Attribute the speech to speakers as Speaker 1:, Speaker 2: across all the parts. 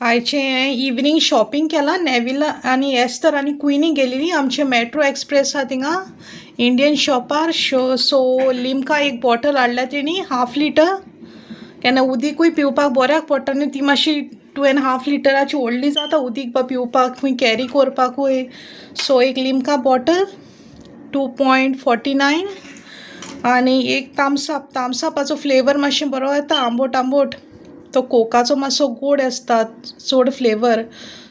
Speaker 1: आयचे evening shopping केला नेविला आणि एस्तर आणि क्विनी गेलेली आमचे मेट्रो एक्सप्रेस हा थिंगा इंडियन शॉपार सो लिमका एक बॉटल हाडल्या तेणी 1/2 लिटर केन्ना उदीकूय पिवपाक बऱ्याक पडटा न्ही ती मातशी 2.5 लिटराची व्हडली जाता उदीक पिवपाक खंय कॅरी करपाकूय सो एक लिमका बॉटल 2.49 आणि एक तामसअपाचो फ्लेवर मातशें बरो येता आंबोट तो कोकाचो मातसो गोड आसता चड फ्लेवर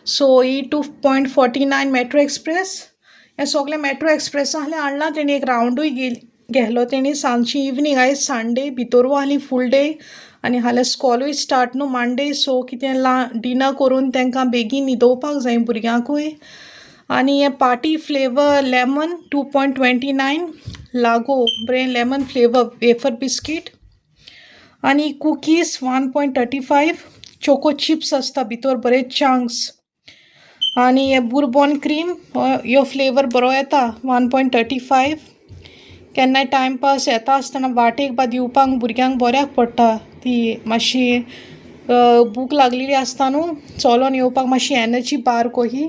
Speaker 1: सो ही 2.49 मेट्रो एक्सप्रेस हें सगळें मेट्रो एक्सप्रेसा आहलें हाडलां तेणी एक रावंडूय गेलो तेणी सांजची इवनिंग आयज संडे भितर आहली फूल डे आनी हाल्या स्कॉलूय स्टार्ट न्हू मांडे सो कितें डिनर करून तांकां बेगीन न्हिदोवपाक जाय भुरग्यांकूय आनी हें पार्टी फ्लेवर लेमन 2.29 लागो बरें लेमन फ्लेवर वेफर बिस्कीट आणि कुकीज 1.35 चोको चिप्स आसता भितर बरे चंक्स आणि हे बुरबॉन क्रीम ह्यो फ्लेवर बरो येता 1.35 केन्नाय टायमपास येता आसतना वाटेक बा दिवपाक भुरग्यांक बऱ्याक पडटा ती मातशी भूक लागलेली आसता न्हू चलोन येवपाक मातशी एनर्जी बार कोही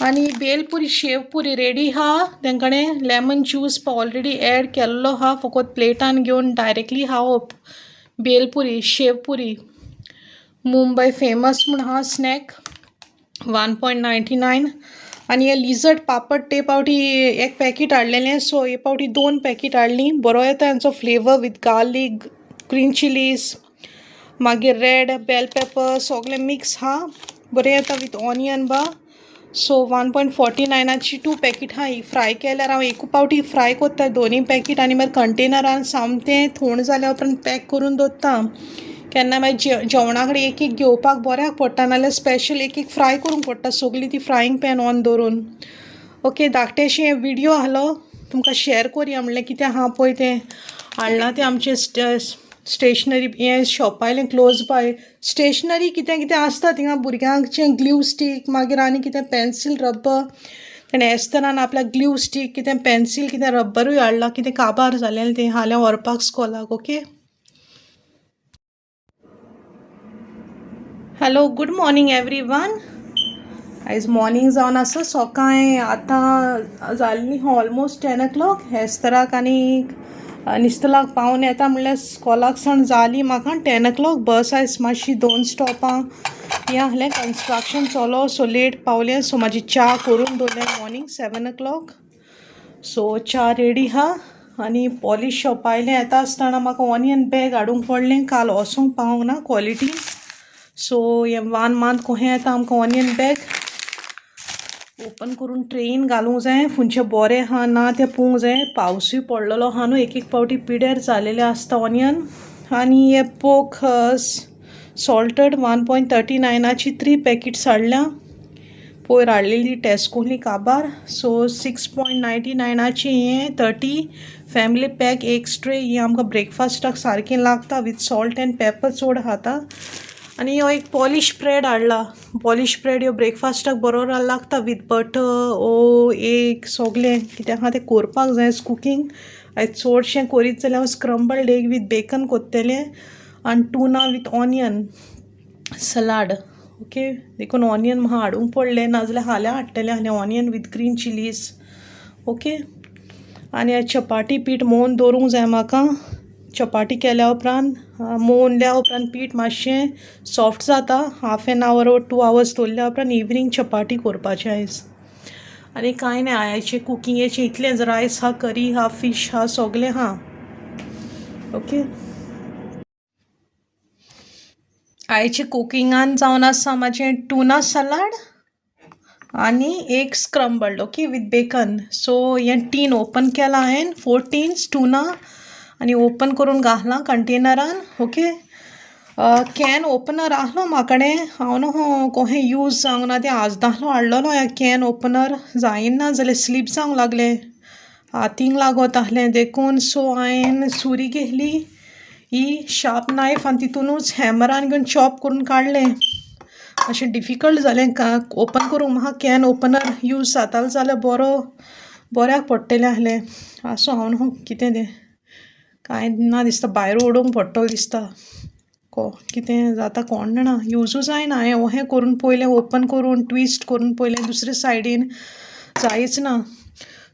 Speaker 1: आणि बेलपुरी शेवपुरी रेडी हा तेंकडे लेमन ज्यूस ऑलरेडी ॲड केल्लो हा फकत प्लेटान घेवन डायरेक्टली खावप बेलपुरी शेवपुरी मुंबई फेमस म्हण हा स्नॅक 1.99 आणि हे लिझर्ड पापड ते पावटी एक पॅकेट हाडलेलें सो हे पावटी 2 पॅकेट हाडलीं बरो येता हांचो flavour with garlic green chillies मागीर रेड बेल पेपर सगळें मिक्स हा बरें येता विथ ऑनियन बा सो 1.49ची 2 पॅकेट हा ही फ्राय केल्यार हांव एकू पावटी फ्राय कोत्ता दोनी पॅकेट आनी मागीर कंटेनरान सामतें थोंड जाल्या उपरांत पॅक करून दवरता केन्ना मागीर जेवणा कडेन एक घेवपाक बऱ्याक पडटा नाल्यार स्पेशल एक फ्राय करूंक पडटा सगळी ती फ्रायींग पॅन ऑन दवरून ओके धाकटेशें विडियो आहलो तुमकां शेअर करुया म्हणलें कितें आहा पळय तें हाडलां तें आमचें स्टेशनरी हें शॉप आयलें क्लोज बाय स्टेशनरी कितें आसता थिंगा भुरग्यांचें ग्लू स्टीक मागीर आनी कितें पेन्सील रब्बर तेणें एस्तरान आपल्याक ग्लू स्टीक कितें पेन्सील कितें रब्बरूय हाडलां कितें काबार जालेलें तें हाल्या व्हरपाक स्कॉलाक okay hello good morning everyone आयज मॉर्निंग जावन आसा सकाळीं आतां जाल्ली ऑलमोस्ट 10 o'clock एस्तराक आनी निस्तलाक पावन येता म्हणल्यार स्कॉलाक सावन जाली म्हाका 10 o'clock बस आयज मातशी 2 स्टॉपां हें आहलें कन्स्ट्रक्शन चलो सो लेट पावलें सो म्हाजी च्या करून दवरलें मॉर्निंग 7 o'clock सो च्या रेडी हा आनी पॉलिश शॉप आयलें येता आसतना म्हाका ऑनियन बॅग हाडूंक पडलें काल वोसोंक पावूंक ना क्वॉलिटी सो हें मात कोहें येता आमकां ऑनियन बॅग ओपन करून ट्रेन घालूंक जाय फुंचें बरें हा ना तें पळोवंक जाय पावसूय पडलेलो हा न्हू एक पावटी पिड्यार जालेलें आसता ऑनियन आनी हे पोक सॉल्टेड 1.39ची 3 पॅकेट्स हाडल्या पयर हाडलेली टेस्कोली काबार सो 6.99ची हें 30 फॅमिली पॅक एक स्ट्रे ही आमकां ब्रेकफास्टाक सारकें लागता विथ सॉल्ट एंड पेपर चड खाता आनी हो एक पॉलिश ब्रेड हाडला पॉलिश ब्रेड ह्यो ब्रेकफास्टाक बरोबर लागता विथ बटर एग सगलें कित्याक आहा तें करपाक जाय कुकींग आयज चडशें करीत जाल्यार हांव स्क्रम्बल्ड एग विथ बेकन कोत्तेलें आनी tuna with onion salad okay देखून ऑनियन म्हाका हाडूंक पडलें नाजाल्यार हाल्या हाडटलें आसलें onion with green chillies okay आनी आयज चपाटी पीठ मोवन दवरूंक जाय म्हाका चपाटी केल्या उपरांत मोवल्या उपरांत पीठ मातशें सॉफ्ट जाता 1/2 an hour or 2 hours दवरल्या उपरांत इवनिंग चपाटी करपाचें आयज आनी कांय ना आयचें कुकिंगेचें इतलेंच रायस हा करी हा फीश हा सगलें हा ओके आयचें कुकिंगान जावन आसा म्हाजें टुना सलाड आनी एक scrambled okay with bacon so हें टीन ओपन केलां हांवें 4 टीन्स टुना आनी ओपन करून घातलां कंटेनरान ओके कॅन ओपनर आहलो म्हाका कडेन हांव न्हू कोहें यूज जावंक ना तें आज दाखलो हाडलोलो ह्या कॅन ओपनर जायना जाल्यार स्लीप जावंक लागलें हातींक लागत आहलें देखून सो हांवें सुरी घेतली ही शार्प नायफ आनी तितूनूच हॅमरान घेवन चॉप करून काडलें अशें डिफिकल्ट जालें ओपन करूंक म्हाका कॅन ओपनर यूज जातालो जाल्यार बऱ्याक पडटलें आहलें आसूं हांव न्हू कितें तें कांय ना दिसता भायर उडोवंक पडटलें दिसता सारको कितें जाता कोण जाणा यूजू जायना हांवें हें करून पयलें ओपन करून ट्विस्ट करून पयलें दुसरे सायडीन जायच ना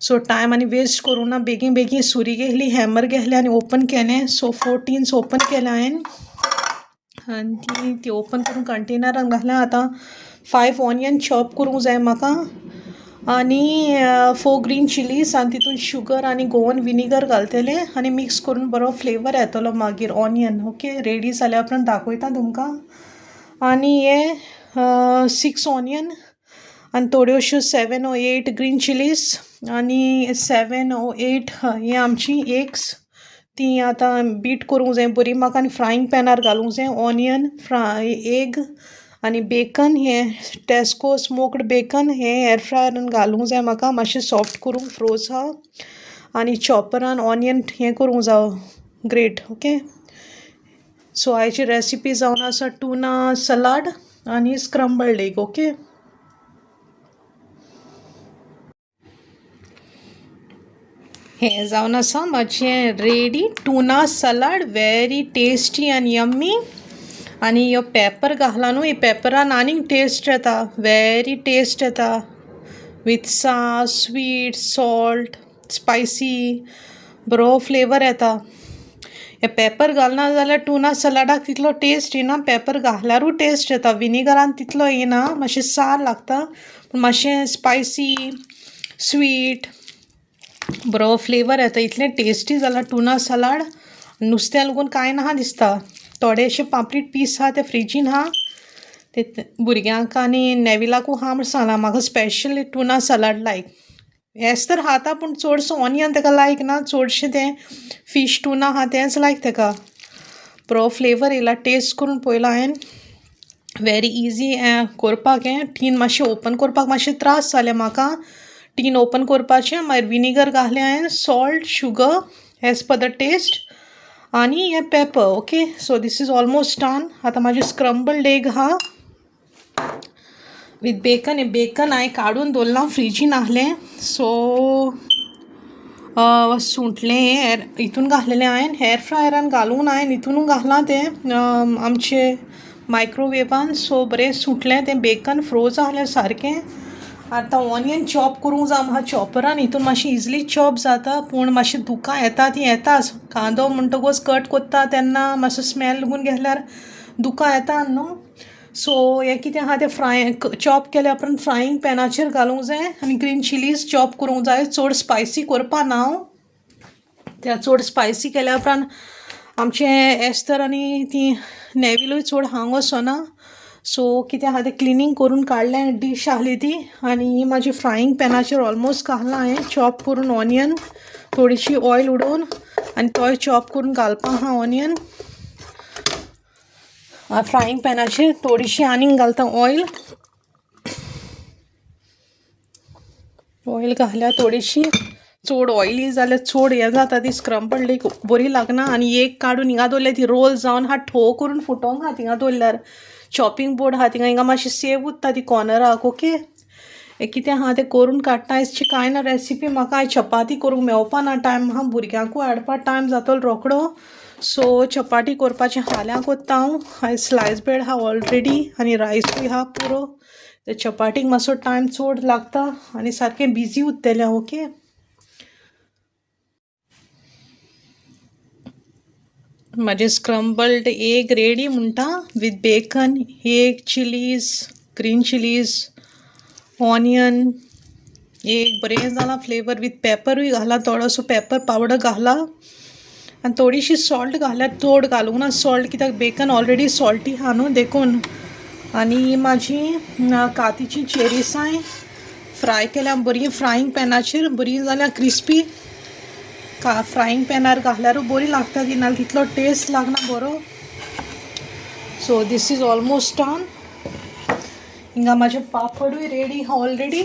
Speaker 1: सो टायम आनी वेस्ट करूं ना बेगीन बेगीन सुरी घेतली हॅमर घेतलें आनी ओपन केलें सो 4 टिन्स ओपन केलें हांवें आनी ती ओपन करून कंटेनरान घातलें आतां 5 ऑनियन चॉप करूंक जाय म्हाका आनी 4 ग्रीन चिलीज आनी तितून शुगर आनी गोवन विनिगर घालतलें आनी मिक्स करून बरो फ्लेवर येतलो मागीर ऑनियन ओके रेडी जाल्या उपरांत दाखयता तुमकां आनी हे 6 ऑनियन आनी थोड्योश्यो 7 or 8 ग्रीन चिलीज आनी 7 or 8 हे आमची एग्स ती आतां बीट करूंक जाय बरी म्हाका आनी फ्रायींग पॅनार घालूंक जाय ऑनियन एग आनी बेकन हे टेस्को स्मोक्ड बेकन हे एअर फ्रायरान घालूंक जाय म्हाका मातशें सॉफ्ट करूंक फ्रोज हा आनी चॉपरान ऑनियन हें करूंक जाय ग्रेट ओके सो आयची रेसिपी जावन आसा टुना सलाड आनी स्क्रम्बल्ड एग ओके हें जावन आसा मातशें ready tuna salad very tasty आनी यम्मी आनी ह्यो पेपर घातला न्हू ही पेपरान आनीक टेस्ट येता वेरी टेस्ट येता विथ सास स्वीट सॉल्ट स्पायसी बरो फ्लेवर येता हे पेपर घालना जाल्यार टुना सलाडाक तितलो टेस्ट येना पेपर घातल्यारूच टेस्ट येता विनिगरान तितलो येना मातशें सार लागता पूण मातशें स्पायसी स्वीट बरो फ्लेवर येता इतलें टेस्टी जाला टुना सलाड नुस्त्या लागून कांय ना दिसता थोडेशे पापलेट पीस आहा ते फ्रिजीन आहा ते भुरग्यांक आनी नेविलाकू हा म्हण सांगला म्हाका स्पेशल टुना सलाड लायक हेच तर खाता पूण चडसो ऑनियन तेका लायक ना चडशें तें फीश टुना आहा तेंच लायक तेका बरो फ्लेवर येयला टेस्ट करून पयला हांवें वेरी इजी करपाक हें टीन मातशें ओपन करपाक मातशें त्रास जालें म्हाका टीन ओपन करपाचें मागीर विनिगर घातलें हांवें salt sugar as per the taste आनी हे pepper okay so this is almost done आतां म्हाजें स्क्रम्बल्ड एग आहा विथ बेकन हे बेकन हांवें काडून दवरलां फ्रिजीन आहलें सो सुंटलें हें हितून घातलेलें हांवें एअर फ्रायरान घालून हांवें हितून घातलां तें आमचे मायक्रोवेवान सो बरें सुटलें तें बेकन फ्रोज आहलें सारकें आतां ऑनियन चॉप करूंक जाय म्हाका चॉपरान हितून मातशें इजिली चॉप जाता पूण मातशें दुकां येता ती येताच कांदो म्हणटकूच कट कोत्ता तेन्ना मातसो स्मेल लागून घेतल्यार दुकां येता न्हू सो हें कितें आहा तें फ्राय चॉप केल्या उपरांत फ्रायींग पॅनाचेर घालूंक जाय आनी ग्रीन चिलीज चॉप करूंक जाय चड स्पायसी करपा ना हांव त्या चड स्पायसी केल्या उपरांत आमचें एस्तर आनी ती नेविलूय चड हांग वचना सो कितें आहा तें क्लिनींग करून काडलें डीश आहली ती आनी ही म्हाजी फ्रायींग पॅनाचेर ऑलमोस्ट घातलां हांवें चॉप करून ऑनियन थोडीशी ऑयल उडोवन आनी तोय चॉप करून घालपा आहा ऑनियन फ्रायींग पॅनाचेर थोडीशी आनीक घालता ऑयल घातल्या थोडीशी चड ऑयली जाल्यार चड हें जाता ती स्क्रम्बल्ड एग बरी लागना आनी एक काडून हिंगा दवरल्यार ती रोल जावन हा ठोव करून फुटोंक हा थिंगा दवरल्यार चॉपिंग बोर्ड आहा थिंगा हिंगा मातशें सेव उरता ती कॉर्नराक ओके हे कितें आहा तें करून काडटा आयजची कांय ना रेसिपी म्हाका आयज चपाती करूंक मेवपा ना टायम आहा भुरग्यांकूय हाडपाक टायम जातलो रोकडो सो चपाती करपाचें हाल्यां कोत्ता हांव आयज स्लायस ब्रेड आहा ऑलरेडी आनी रायसूय आहा पुरो ते चपातीक मातसो टायम चड लागता आनी सारकें बिजी उरतलें ओके म्हाजें स्क्रम्बल्ड एग रेडी म्हणटा with bacon egg chillies green chillies onion egg बरें जालां फ्लेवर विथ पेपरूय घाला थोडोसो पेपर पावडर घाला आनी थोडीशी सॉल्ट घाल्यार चड घालूंक ना सॉल्ट कित्याक बेकन ऑलरेडी सॉल्टी आहा न्हू देखून आनी म्हाजी कातीची चेरीसाय फ्राय केल्या बरी फ्रायींग पॅनाचेर बरी जाल्यार क्रिस्पी फ्रायींग पॅनार घातल्यारूच बरी लागता ती नाल्यार तितलो टेस्ट लागना बरो so this is almost done हिंगा म्हाजे पापडूय रेडी आहा ऑलरेडी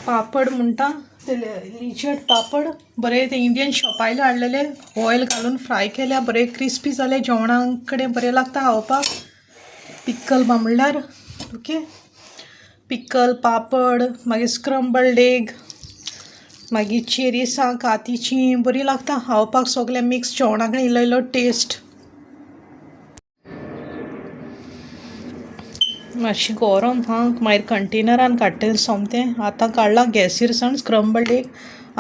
Speaker 1: पापड म्हणटा ते लिचड पापड बरे ते इंडियन शॉपायले हाडलेले ऑयल घालून फ्राय केल्या बरे क्रिस्पी जाले जेवणा कडेन बरें लागता खावपाक पिक्कल म्हणल्यार ओके पिक्कल पापड मागीर स्क्रम्बल्ड एग मागीर चेरीसां कातीची बरी लागता खावपाक सगळें मिक्स जेवणा कडेन इल्लो इल्लो टेस्ट मातशी गरम हा मागीर कंटेनरान काडटलें सोमतें आतां काडलां गॅसीर सावन स्क्रम्बल्ड एग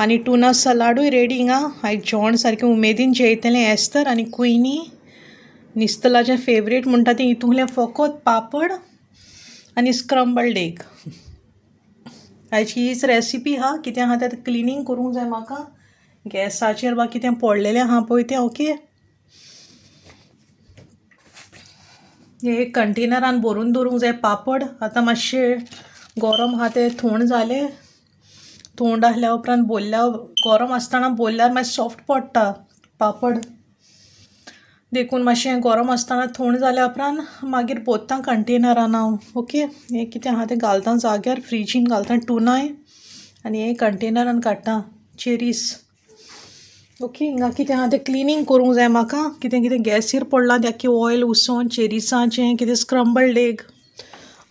Speaker 1: आनी टुना सलाडूय रेडी हिंगा आयज जेवण सारकें उमेदीन जेयतलें एस्तर आनी कुयनी निस्तलाचें फेवरेट म्हणटा तें हितूंतलें फकत पापड आनी स्क्रम्बल्ड एग आयज हीच रेसिपी हा कितें आहा तें क्लिनींग करूंक जाय म्हाका गॅसाचेर बा कितें पडलेलें आहा पळय तें ओके हे कंटेनरान भरून दवरूंक जाय पापड आतां मातशें गरम आहा तें थंड जालें थंड आहल्या उपरांत बोल्ल्या गरम आसतना बोल्ल्यार मातशें सॉफ्ट पडटा पापड देखून मातशें गरम आसतना थंड जाल्या उपरांत मागीर भरता कंटेनरान हांव ओके हें कितें आहा तें घालता जाग्यार फ्रिजीन घालता टुनाय आनी हें कंटेनरान काडटा चेरीस ओके हिंगा कितें आहा तें क्लिनींग करूंक जाय म्हाका कितें कितें गॅसीर पडलां तें आख्खें ऑयल उसोन चेरीसाचें कितें स्क्रम्बल्ड एग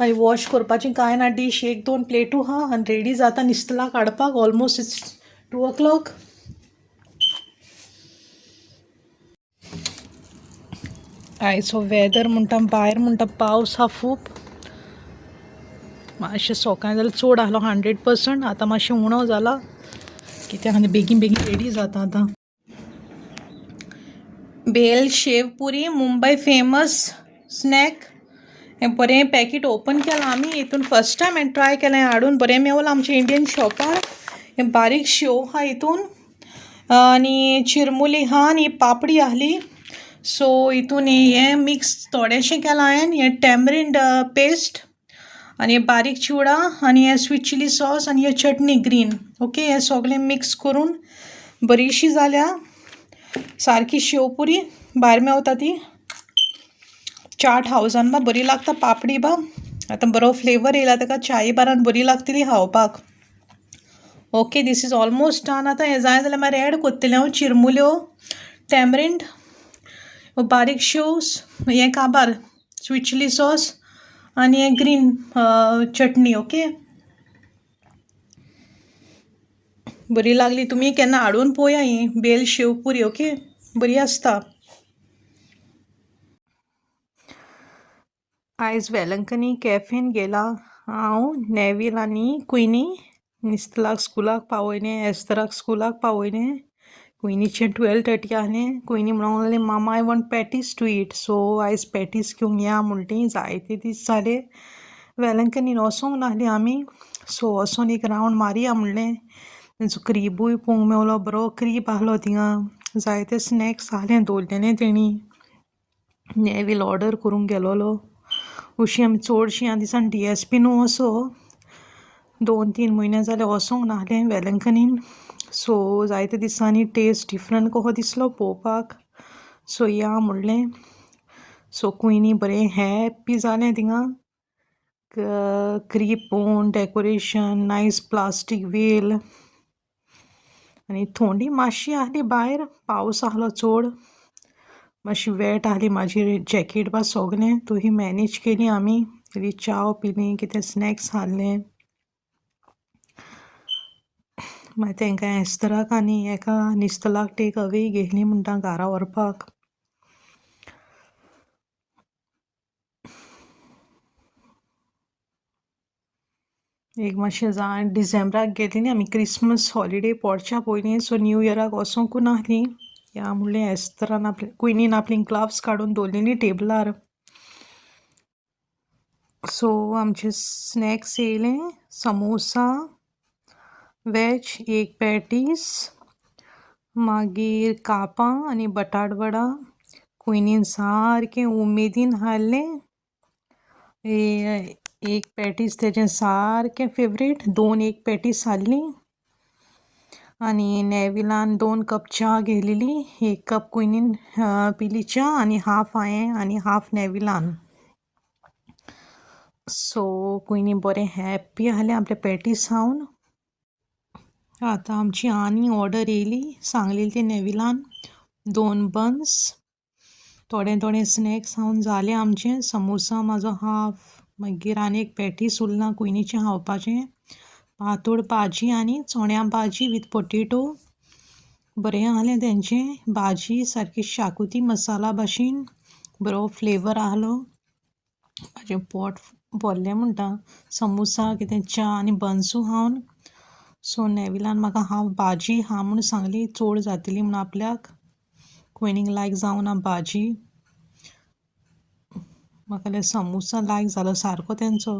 Speaker 1: आनी वॉश करपाचें कांय ना डीश एक दोन प्लेटू आहा आनी रेडी जाता निस्तलां काडपाक ऑलमोस्ट इट्स 2 o'clock आयचो वेदर म्हणटा भायर म्हणटा पावस हा खूब मातशें सकाळीं जाल्यार चड आहलो 100% आतां मातशें उणो जाला कित्याक आनी बेगीन बेगीन रेडी जाता आतां bell sev puri Mumbai famous snack हें बरें पॅकेट ओपन केलां आमी हितून फर्स्ट टायम हांवें ट्राय केलें हाडून बरें मेवलां आमच्या इंडियन शॉपार हें बारीक शेव आहा हितून आनी चिरमुली आहा आनी पापडी आहली सो हितून हें मिक्स थोडेंशें केलां हांवें हें टॅमरिंड पेस्ट आनी हे बारीक चिवडा आनी हे स्वीट चिली सॉस आनी हे चटणी ग्रीन ओके हें सगळें मिक्स करून बरीशी जाल्या सारकी शेवपुरी भायर मेवता ती चाट हावजान बा बरी लागता पापडी बा आतां बरो फ्लेवर येयला ताका चाये बारान बरी लागतली खावपाक okay this is almost done आतां हें जाय जाल्यार मागीर एड कोत्तलें हांव चिरमुल्यो टॅमरिंड बारीक शेव्स हें काबार स्वीट चिली सॉस आनी हें ग्रीन चटणी ओके बरी लागली तुमी केन्ना हाडून पळोवया ही बेल शेव पुरी ओके बरी आसता आयज वेलंकनी कॅफेन गेला हांव नेवील आनी कुयनी निस्तलाक स्कुलाक पावयलें एस्तराक स्कुलाक पावयलें कुयनीचें 12:30 आहलें कुयनी म्हणूंक लागलें मामा I want patties to eat so आयज पॅटीस घेवंक या म्हणलें जायते दीस जाले वेलंकनीन वचोंक नाहली आमी सो वचोन एक रावंड मारया म्हणलें तेंचो क्रिबूय पळोवंक मेवलो बरो क्रीब आहलो थिंगा जायते स्नॅक्स आहलें दवरलेलें तेणी नेवील ऑर्डर करूंक गेलोलो अशीं आमी चडशीं ह्या दिसान DSPनू असो 2-3 म्हयने जाले वचोंक नाहलें वेलंकनीन सो जायते दिसांनी टेस्ट डिफरंट कसो दिसलो पळोवपाक सो या म्हणलें सो कुयनी बरें हॅप्पी जालें थिंगा क्रीब पळोवन डेकोरेशन नायस प्लास्टीक वेल आनी थंडी मातशी आहली भायर पावस आहलो चड मातशी वेट आहली म्हाजी जॅकेट बा सगलें तोही मॅनेज केली आमी इल्ली चाव पिली कितें स्नॅक्स हाडलें मागीर तेंकां एस्तराक आनी हेका निस्तलाक टेक अवे घेतली म्हणटा घरा व्हरपाक एक मातशें जाण डिसेंबराक गेली आमी क्रिसमस हॉलिडे पडच्या पयलीं सो न्यू इयराक वचोंकू नाहलीं या म्हणलें एस्तरान आपली कुयनीन आपली ग्लव्स काडून दवरलेलीं टेबलार सो आमचे स्नॅक्स येयलें समोसा वेज एक पॅटीस मागीर कापां आनी बटाट वडा कुयनीन सारकें उमेदीन हाडलें एक पॅटीस तेजें सारकें फेवरेट 2 एक पॅटीस हाडलीं आनी नेविलान 2 कप च्या घेतलेली 1 कप कुयनीन पिली च्या आनी हाफ हांवें आनी हाफ नेविलान सो कुयनी बरें हॅप्पी आहलें आपलें पॅटीस खावन आतां आमची आनी ऑर्डर येयली सांगलेली ती नेविलान 2 बन्स थोडें थोडें स्नॅक्स खावन जालें आमचें समोसा म्हाजो हाफ मागीर आनी एक पॅटीस उरलां कुयनीचें खावपाचें पातोळ भाजी आनी चोण्या भाजी वीथ पोटेटो. बरें आहलें तेंचें. भाजी सारकी शाकुती मसाला भाशेन बरो फ्लेवर आहलो. म्हाजें पोट भरलें म्हणटा. समोसा कितें च्या आनी बन्सूय खावन. सो नेविलान म्हाका हांव भाजी खा म्हूण सांगली, चड जातली म्हूण आपल्याक. कोयणीक लायक जावना भाजी. म्हाका समोसा लायक जालो सारको तेंचो.